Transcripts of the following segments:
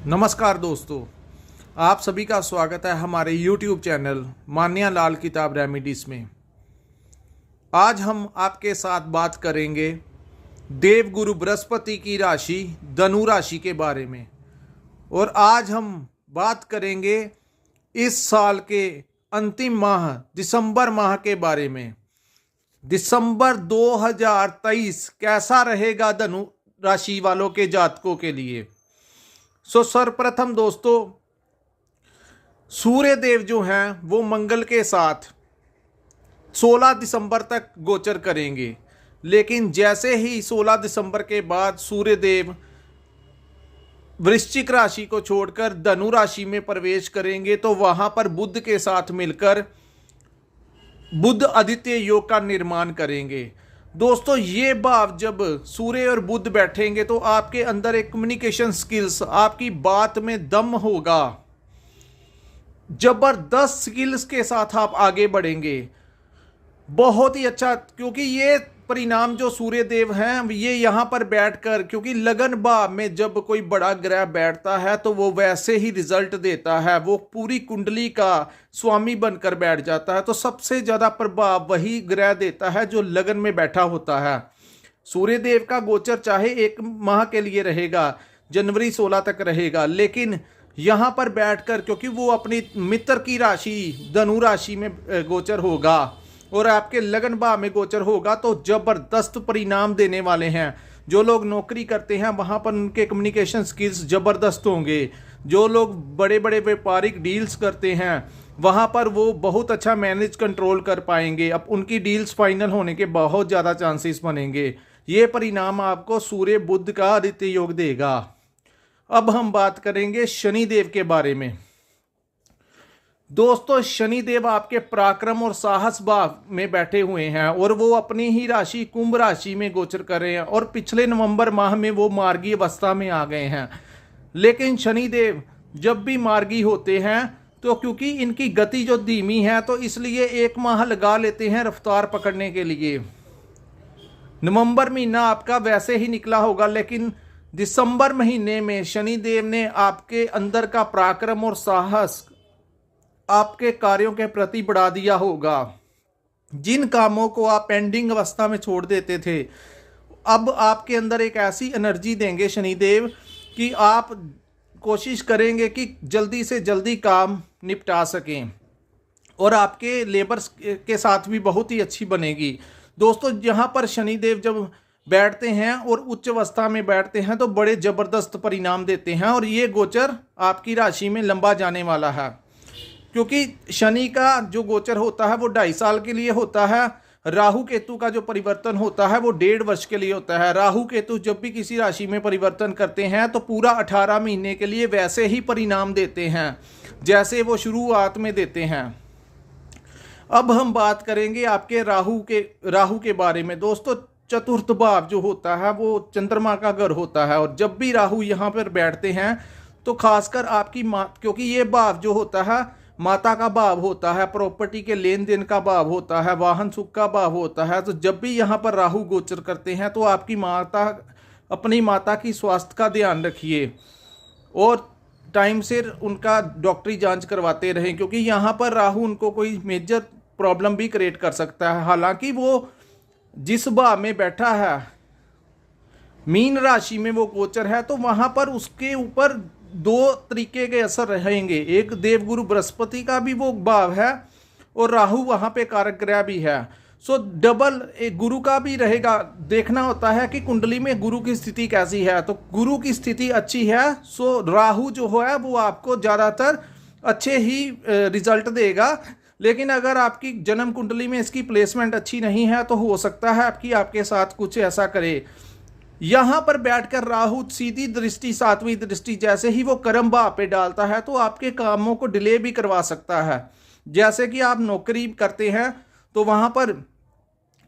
नमस्कार दोस्तों, आप सभी का स्वागत है हमारे YouTube चैनल मान्या लाल किताब रेमेडीज में। आज हम आपके साथ बात करेंगे देवगुरु बृहस्पति की राशि धनु राशि के बारे में। और आज हम बात करेंगे इस साल के अंतिम माह दिसंबर माह के बारे में। दिसंबर 2023 कैसा रहेगा धनु राशि वालों के जातकों के लिए। सर्वप्रथम दोस्तों, सूर्य देव जो हैं वो मंगल के साथ 16 दिसंबर तक गोचर करेंगे, लेकिन जैसे ही 16 दिसंबर के बाद सूर्य देव वृश्चिक राशि को छोड़कर धनु राशि में प्रवेश करेंगे तो वहां पर बुध के साथ मिलकर बुध आदित्य योग का निर्माण करेंगे। दोस्तों, ये भाव जब सूर्य और बुध बैठेंगे तो आपके अंदर एक कम्युनिकेशन स्किल्स, आपकी बात में दम होगा, जबरदस्त स्किल्स के साथ आप आगे बढ़ेंगे। बहुत ही अच्छा, क्योंकि ये परिणाम जो सूर्य देव हैं ये यहाँ पर बैठकर, क्योंकि लगन भाव में जब कोई बड़ा ग्रह बैठता है तो वो वैसे ही रिजल्ट देता है, वो पूरी कुंडली का स्वामी बनकर बैठ जाता है। तो सबसे ज़्यादा प्रभाव वही ग्रह देता है जो लगन में बैठा होता है। सूर्य देव का गोचर चाहे 1 माह के लिए रहेगा, जनवरी 16 तक रहेगा, लेकिन यहाँ पर बैठकर, क्योंकि वो अपनी मित्र की राशि धनु राशि में गोचर होगा और आपके लगन भाव में गोचर होगा, तो जबरदस्त परिणाम देने वाले हैं। जो लोग नौकरी करते हैं वहां पर उनके कम्युनिकेशन स्किल्स जबरदस्त होंगे। जो लोग बड़े बड़े व्यापारिक डील्स करते हैं वहां पर वो बहुत अच्छा मैनेज कंट्रोल कर पाएंगे। अब उनकी डील्स फाइनल होने के बहुत ज़्यादा चांसेस बनेंगे। ये परिणाम आपको सूर्य बुध का आदित्य योग देगा। अब हम बात करेंगे शनि देव के बारे में। दोस्तों, शनि देव आपके पराक्रम और साहस भाव में बैठे हुए हैं और वो अपनी ही राशि कुंभ राशि में गोचर कर रहे हैं और पिछले नवंबर माह में वो मार्गी अवस्था में आ गए हैं। लेकिन शनि देव जब भी मार्गी होते हैं तो क्योंकि इनकी गति जो धीमी है तो इसलिए 1 माह लगा लेते हैं रफ्तार पकड़ने के लिए। नवंबर महीना आपका वैसे ही निकला होगा, लेकिन दिसंबर महीने में शनि देव ने आपके अंदर का पराक्रम और साहस आपके कार्यों के प्रति बढ़ा दिया होगा। जिन कामों को आप पेंडिंग अवस्था में छोड़ देते थे, अब आपके अंदर एक ऐसी एनर्जी देंगे शनिदेव कि आप कोशिश करेंगे कि जल्दी से जल्दी काम निपटा सकें और आपके लेबर्स के साथ भी बहुत ही अच्छी बनेगी। दोस्तों, यहाँ पर शनिदेव जब बैठते हैं और उच्च अवस्था में बैठते हैं तो बड़े ज़बरदस्त परिणाम देते हैं और ये गोचर आपकी राशि में लंबा जाने वाला है, क्योंकि शनि का जो गोचर होता है वो 2.5 साल के लिए होता है। राहु केतु का जो परिवर्तन होता है वो 1.5 वर्ष के लिए होता है। राहु केतु जब भी किसी राशि में परिवर्तन करते हैं तो पूरा 18 महीने के लिए वैसे ही परिणाम देते हैं जैसे वो शुरुआत में देते हैं। अब हम बात करेंगे आपके राहु के बारे में। दोस्तों, चतुर्थ भाव जो होता है वो चंद्रमा का घर होता है और जब भी राहु यहाँ पर बैठते हैं तो खासकर आपकी माँ, क्योंकि ये भाव जो होता है माता का भाव होता है, प्रॉपर्टी के लेन देन का भाव होता है, वाहन सुख का भाव होता है। तो जब भी यहाँ पर राहु गोचर करते हैं तो आपकी अपनी माता की स्वास्थ्य का ध्यान रखिए और टाइम से उनका डॉक्टरी जांच करवाते रहें, क्योंकि यहाँ पर राहु उनको कोई मेजर प्रॉब्लम भी क्रिएट कर सकता है। हालांकि वो जिस भाव में बैठा है, मीन राशि में वो गोचर है, तो वहाँ पर उसके ऊपर 2 तरीके के असर रहेंगे। एक देवगुरु बृहस्पति का भी वो भाव है और राहु वहाँ पे कारक ग्रह भी है। सो डबल एक गुरु का भी रहेगा। देखना होता है कि कुंडली में गुरु की स्थिति कैसी है। तो गुरु की स्थिति अच्छी है सो राहु जो है वो आपको ज़्यादातर अच्छे ही रिजल्ट देगा। लेकिन अगर आपकी जन्म कुंडली में इसकी प्लेसमेंट अच्छी नहीं है तो हो सकता है आपके साथ कुछ ऐसा करे। यहाँ पर बैठकर राहु सीधी दृष्टि, 7वीं दृष्टि, जैसे ही वो कर्म भाव पे डालता है तो आपके कामों को डिले भी करवा सकता है। जैसे कि आप नौकरी करते हैं तो वहाँ पर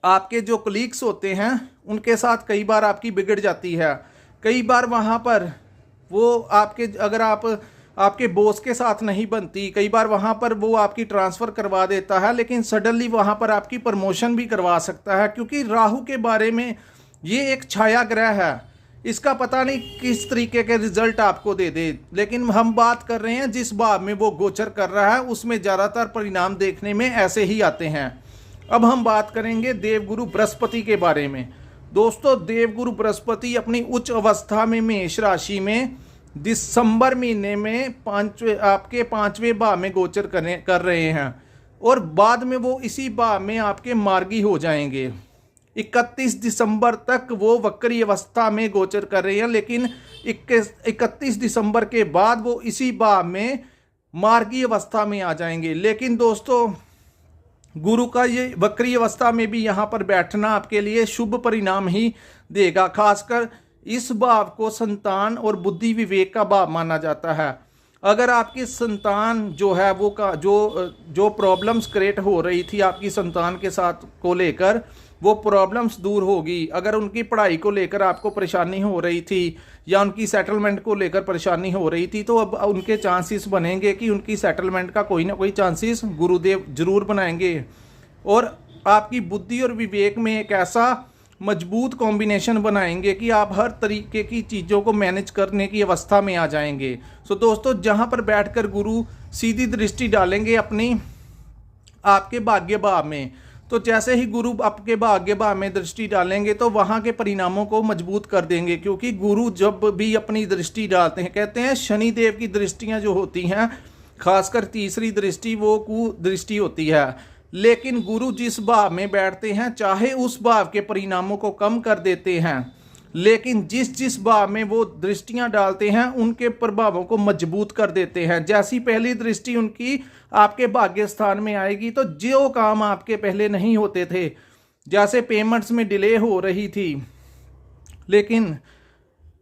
आपके जो कलीग्स होते हैं उनके साथ कई बार आपकी बिगड़ जाती है। कई बार वहाँ पर वो अगर आपके बॉस के साथ नहीं बनती, कई बार वहाँ पर वो आपकी ट्रांसफ़र करवा देता है, लेकिन सडनली वहाँ पर आपकी प्रमोशन भी करवा सकता है, क्योंकि राहु के बारे में ये एक छाया ग्रह है। इसका पता नहीं किस तरीके के रिजल्ट आपको दे दे, लेकिन हम बात कर रहे हैं जिस भाव में वो गोचर कर रहा है उसमें ज़्यादातर परिणाम देखने में ऐसे ही आते हैं। अब हम बात करेंगे देवगुरु बृहस्पति के बारे में। दोस्तों, देवगुरु बृहस्पति अपनी उच्च अवस्था में मेष राशि में दिसंबर महीने में आपके 5वें भाव में गोचर कर रहे हैं और बाद में वो इसी भाव में आपके मार्गी हो जाएंगे। 31 दिसंबर तक वो वक्री अवस्था में गोचर कर रहे हैं, लेकिन 31 दिसंबर के बाद वो इसी भाव में मार्गी अवस्था में आ जाएंगे। लेकिन दोस्तों, गुरु का ये वक्री अवस्था में भी यहाँ पर बैठना आपके लिए शुभ परिणाम ही देगा। खासकर इस भाव को संतान और बुद्धि विवेक का भाव माना जाता है। अगर आपकी संतान जो है वो जो प्रॉब्लम्स क्रिएट हो रही थी आपकी संतान के साथ को लेकर, वो प्रॉब्लम्स दूर होगी। अगर उनकी पढ़ाई को लेकर आपको परेशानी हो रही थी या उनकी सेटलमेंट को लेकर परेशानी हो रही थी, तो अब उनके चांसेस बनेंगे कि उनकी सेटलमेंट का कोई ना कोई चांसेस गुरुदेव जरूर बनाएंगे। और आपकी बुद्धि और विवेक में एक ऐसा मजबूत कॉम्बिनेशन बनाएंगे कि आप हर तरीके की चीज़ों को मैनेज करने की अवस्था में आ जाएंगे। सो दोस्तों, जहाँ पर बैठकर गुरु सीधी दृष्टि डालेंगे अपनी आपके भाग्य भाव में, तो जैसे ही गुरु आपके भाग्य भाव में दृष्टि डालेंगे तो वहाँ के परिणामों को मजबूत कर देंगे। क्योंकि गुरु जब भी अपनी दृष्टि डालते हैं, कहते हैं शनि देव की दृष्टियाँ जो होती हैं, खासकर तीसरी दृष्टि वो कुदृष्टि होती है। लेकिन गुरु जिस भाव में बैठते हैं चाहे उस भाव के परिणामों को कम कर देते हैं, लेकिन जिस भाव में वो दृष्टियां डालते हैं उनके प्रभावों को मजबूत कर देते हैं। जैसी पहली दृष्टि उनकी आपके भाग्य स्थान में आएगी तो जो काम आपके पहले नहीं होते थे, जैसे पेमेंट्स में डिले हो रही थी, लेकिन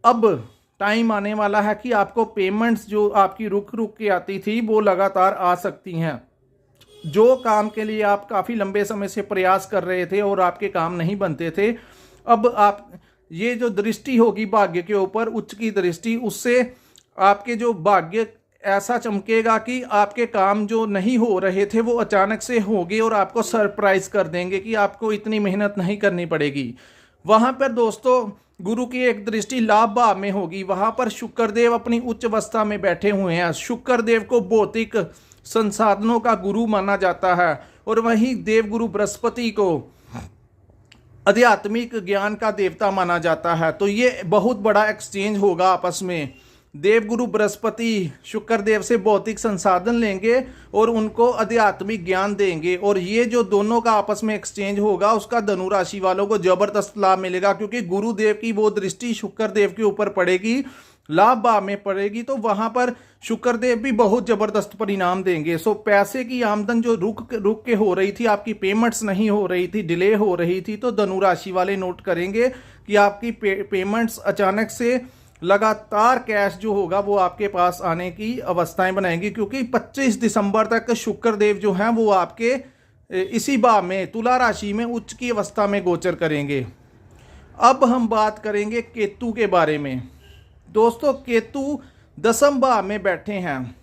अब टाइम आने वाला है कि आपको पेमेंट्स जो आपकी रुक के आती थी वो लगातार आ सकती हैं। जो काम के लिए आप काफ़ी लंबे समय से प्रयास कर रहे थे और आपके काम नहीं बनते थे, अब आप ये जो दृष्टि होगी भाग्य के ऊपर, उच्च की दृष्टि, उससे आपके जो भाग्य ऐसा चमकेगा कि आपके काम जो नहीं हो रहे थे वो अचानक से होंगे और आपको सरप्राइज कर देंगे कि आपको इतनी मेहनत नहीं करनी पड़ेगी। वहाँ पर दोस्तों गुरु की एक दृष्टि लाभ भाव में होगी। वहाँ पर शुक्रदेव अपनी उच्च अवस्था में बैठे हुए हैं। शुक्रदेव को भौतिक संसाधनों का गुरु माना जाता है और वहीं देवगुरु बृहस्पति को आध्यात्मिक ज्ञान का देवता माना जाता है। तो ये बहुत बड़ा एक्सचेंज होगा आपस में। देवगुरु बृहस्पति शुक्रदेव से भौतिक संसाधन लेंगे और उनको आध्यात्मिक ज्ञान देंगे, और ये जो दोनों का आपस में एक्सचेंज होगा उसका धनु राशि वालों को जबरदस्त लाभ मिलेगा। क्योंकि गुरुदेव की वो दृष्टि शुक्रदेव के ऊपर पड़ेगी, लाभ भाव में पड़ेगी, तो वहां पर शुक्रदेव भी बहुत जबरदस्त परिणाम देंगे। सो पैसे की आमदन जो रुक के हो रही थी, आपकी पेमेंट्स नहीं हो रही थी, डिले हो रही थी, तो धनु राशि वाले नोट करेंगे कि आपकी पेमेंट्स अचानक से लगातार कैश जो होगा वो आपके पास आने की अवस्थाएं बनाएंगी। क्योंकि 25 दिसंबर तक शुक्रदेव जो हैं वो आपके इसी भाव में तुला राशि में उच्च की अवस्था में गोचर करेंगे। अब हम बात करेंगे केतु के बारे में। दोस्तों, केतु दसम भाव में बैठे हैं,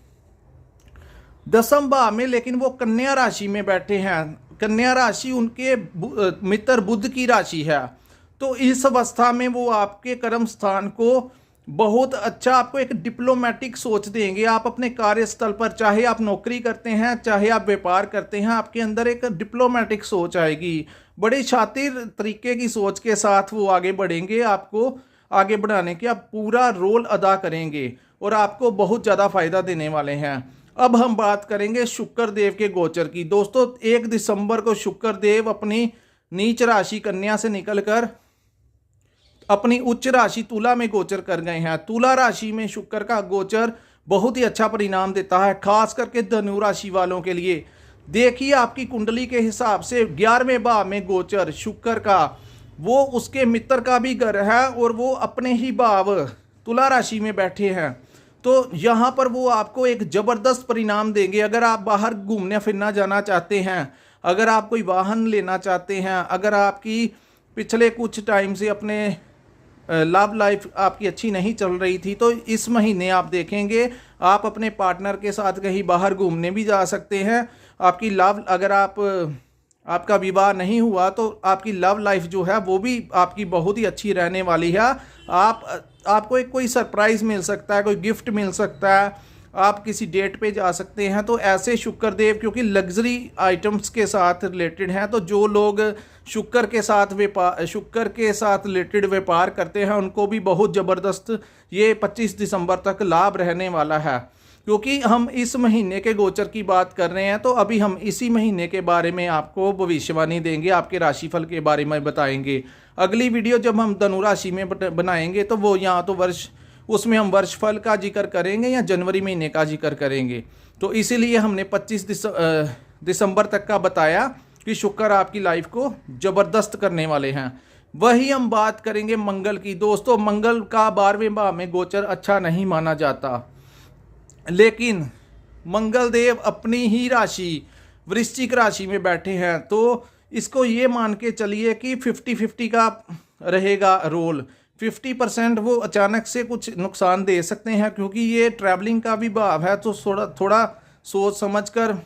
दसम भाव में, लेकिन वो कन्या राशि में बैठे हैं। कन्या राशि उनके मित्र बुध की राशि है। तो इस अवस्था में वो आपके कर्म स्थान को बहुत अच्छा, आपको एक डिप्लोमेटिक सोच देंगे। आप अपने कार्यस्थल पर, चाहे आप नौकरी करते हैं चाहे आप व्यापार करते हैं, आपके अंदर एक डिप्लोमेटिक सोच आएगी। बड़ी शातिर तरीके की सोच के साथ वो आगे बढ़ेंगे, आपको आगे बढ़ाने के आप पूरा रोल अदा करेंगे और आपको बहुत ज़्यादा फायदा देने वाले हैं। अब हम बात करेंगे शुक्रदेव के गोचर की। दोस्तों, 1 दिसंबर को शुक्रदेव अपनी नीच राशि कन्या से निकलकर अपनी उच्च राशि तुला में गोचर कर गए हैं। तुला राशि में शुक्र का गोचर बहुत ही अच्छा परिणाम देता है, खास करके धनु राशि वालों के लिए। देखिए, आपकी कुंडली के हिसाब से 11वें भाव में गोचर शुक्र का, वो उसके मित्र का भी घर है और वो अपने ही भाव तुला राशि में बैठे हैं। तो यहाँ पर वो आपको एक ज़बरदस्त परिणाम देंगे। अगर आप बाहर घूमने फिरना जाना चाहते हैं, अगर आप कोई वाहन लेना चाहते हैं, अगर आपकी पिछले कुछ टाइम से अपने लव लाइफ आपकी अच्छी नहीं चल रही थी, तो इस महीने आप देखेंगे आप अपने पार्टनर के साथ कहीं बाहर घूमने भी जा सकते हैं। आपकी लव, अगर आप आपका विवाह नहीं हुआ तो आपकी लव लाइफ जो है वो भी आपकी बहुत ही अच्छी रहने वाली है। आपको एक कोई सरप्राइज़ मिल सकता है, कोई गिफ्ट मिल सकता है, आप किसी डेट पे जा सकते हैं। तो ऐसे शुक्रदेव क्योंकि लग्जरी आइटम्स के साथ रिलेटेड हैं, तो जो लोग शुक्र के साथ रिलेटेड व्यापार करते हैं उनको भी बहुत ज़बरदस्त ये 25 दिसंबर तक लाभ रहने वाला है। क्योंकि हम इस महीने के गोचर की बात कर रहे हैं, तो अभी हम इसी महीने के बारे में आपको भविष्यवाणी देंगे, आपके राशिफल के बारे में बताएंगे। अगली वीडियो जब हम धनु राशि में बनाएंगे तो वो यहाँ तो उसमें हम वर्षफल का जिक्र करेंगे या जनवरी महीने का जिक्र करेंगे। तो इसीलिए हमने 25 दिसंबर तक का बताया कि शुक्र आपकी लाइफ को ज़बरदस्त करने वाले हैं। वही हम बात करेंगे मंगल की। दोस्तों, मंगल का 12वें भाव में गोचर अच्छा नहीं माना जाता, लेकिन मंगल देव अपनी ही राशि वृश्चिक राशि में बैठे हैं, तो इसको ये मान के चलिए कि 50-50 का रहेगा रोल। 50% वो अचानक से कुछ नुकसान दे सकते हैं, क्योंकि ये ट्रैवलिंग का भी भाव है। तो थोड़ा सोच समझ कर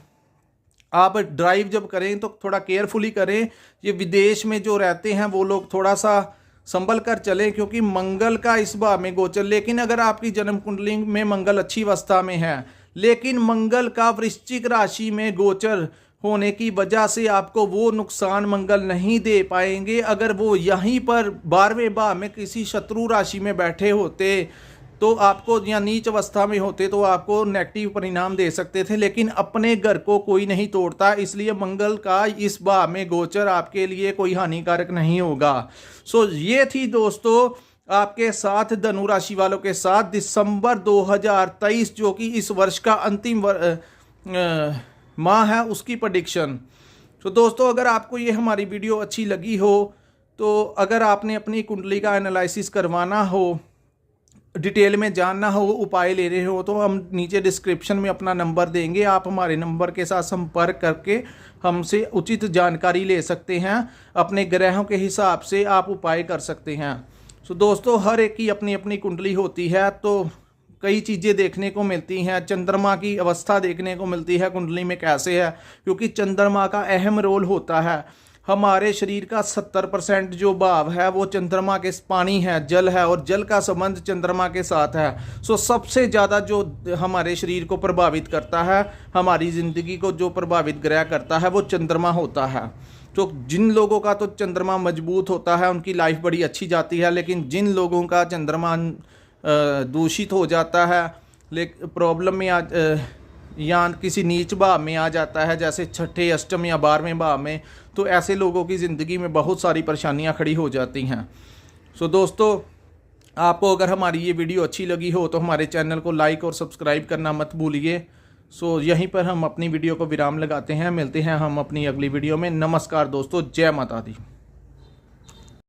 आप ड्राइव जब करें तो थोड़ा केयरफुली करें। ये विदेश में जो रहते हैं वो लोग थोड़ा सा संभल कर चलें, क्योंकि मंगल का इस भाव में गोचर। लेकिन अगर आपकी जन्म कुंडली में मंगल अच्छी अवस्था में है, लेकिन मंगल का वृश्चिक राशि में गोचर होने की वजह से आपको वो नुकसान मंगल नहीं दे पाएंगे। अगर वो यहीं पर 12वें भाव में किसी शत्रु राशि में बैठे होते तो आपको, या नीच अवस्था में होते तो आपको नेगेटिव परिणाम दे सकते थे। लेकिन अपने घर को कोई नहीं तोड़ता, इसलिए मंगल का इस भाव में गोचर आपके लिए कोई हानिकारक नहीं होगा। ये थी दोस्तों आपके साथ धनु राशि वालों के साथ दिसंबर 2023 जो कि इस वर्ष का अंतिम माह है उसकी प्रेडिक्शन। तो दोस्तों, अगर आपको ये हमारी वीडियो अच्छी लगी हो, तो अगर आपने अपनी कुंडली का एनालिसिस करवाना हो, डिटेल में जानना हो, उपाय ले रहे हो, तो हम नीचे डिस्क्रिप्शन में अपना नंबर देंगे। आप हमारे नंबर के साथ संपर्क करके हमसे उचित जानकारी ले सकते हैं। अपने ग्रहों के हिसाब से आप उपाय कर सकते हैं। तो दोस्तों, हर एक की अपनी अपनी कुंडली होती है, तो कई चीज़ें देखने को मिलती हैं। चंद्रमा की अवस्था देखने को मिलती है कुंडली में कैसे है, क्योंकि चंद्रमा का अहम रोल होता है। हमारे शरीर का 70% जो भाव है वो चंद्रमा के पानी है, जल है, और जल का संबंध चंद्रमा के साथ है। सबसे ज़्यादा जो हमारे शरीर को प्रभावित करता है, हमारी ज़िंदगी को जो प्रभावित ग्रह करता है वो चंद्रमा होता है। तो जिन लोगों का तो चंद्रमा मजबूत होता है उनकी लाइफ बड़ी अच्छी जाती है, लेकिन जिन लोगों का चंद्रमा दूषित हो जाता है, लेकिन प्रॉब्लम में या किसी नीच भाव में आ जाता है, जैसे छठे, अष्टम या 12वें भाव में, तो ऐसे लोगों की ज़िंदगी में बहुत सारी परेशानियां खड़ी हो जाती हैं। दोस्तों, आपको अगर हमारी ये वीडियो अच्छी लगी हो तो हमारे चैनल को लाइक और सब्सक्राइब करना मत भूलिए। यहीं पर हम अपनी वीडियो को विराम लगाते हैं। मिलते हैं हम अपनी अगली वीडियो में। नमस्कार दोस्तों, जय माता दी।